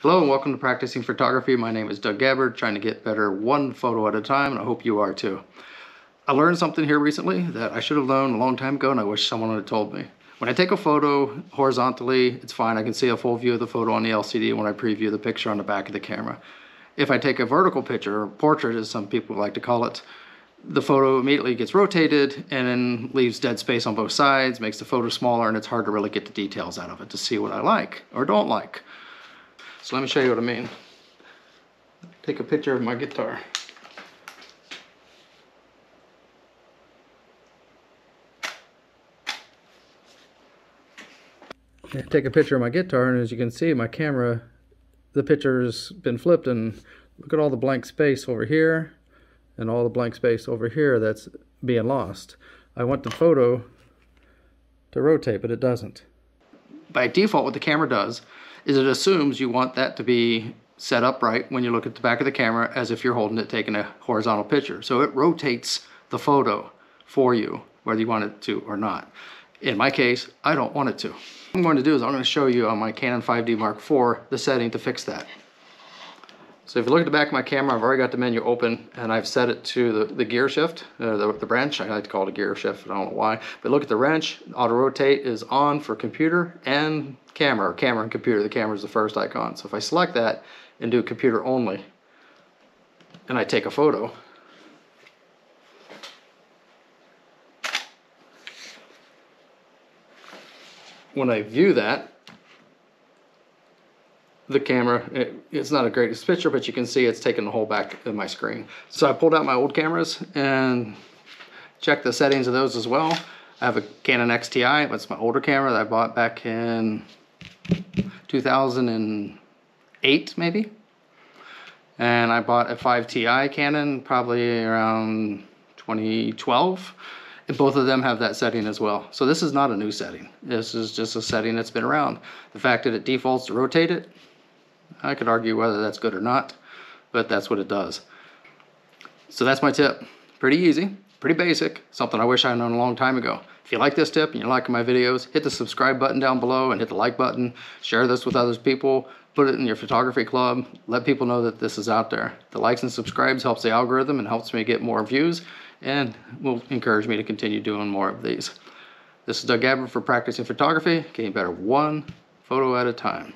Hello and welcome to Practicing Photography. My name is Doug Gabbard, trying to get better one photo at a time, and I hope you are too. I learned something here recently that I should have known a long time ago, and I wish someone had told me. When I take a photo horizontally, it's fine. I can see a full view of the photo on the LCD when I preview the picture on the back of the camera. If I take a vertical picture, or portrait as some people like to call it, the photo immediately gets rotated and then leaves dead space on both sides, makes the photo smaller, and it's hard to really get the details out of it to see what I like or don't like. So let me show you what I mean. Take a picture of my guitar. Take a picture of my guitar, and as you can see, my camera, the picture's been flipped, and look at all the blank space over here and all the blank space over here that's being lost. I want the photo to rotate, but it doesn't. By default, what the camera does is it assumes you want that to be set upright when you look at the back of the camera as if you're holding it, taking a horizontal picture. So it rotates the photo for you, whether you want it to or not. In my case, I don't want it to. What I'm going to do is I'm going to show you on my Canon 5D Mark IV the setting to fix that. So if you look at the back of my camera, I've already got the menu open and I've set it to the gear shift, the wrench. I like to call it a gear shift, I don't know why. But look at the wrench, auto rotate is on for computer and camera, or camera and computer. The camera is the first icon. So if I select that and do computer only, and I take a photo, when I view that, the camera, it's not a greatest picture, but you can see it's taking the whole back of my screen. So I pulled out my old cameras and checked the settings of those as well. I have a Canon XTI, that's my older camera that I bought back in 2008 maybe. And I bought a 5Ti Canon probably around 2012. And both of them have that setting as well. So this is not a new setting. This is just a setting that's been around. The fact that it defaults to rotate it, I could argue whether that's good or not, but that's what it does. So that's my tip. Pretty easy, pretty basic, something I wish I had known a long time ago. If you like this tip and you're liking my videos, hit the subscribe button down below and hit the like button. Share this with other people. Put it in your photography club. Let people know that this is out there. The likes and subscribes helps the algorithm and helps me get more views, and will encourage me to continue doing more of these. This is Doug Gabbard for Practicing Photography, getting better one photo at a time.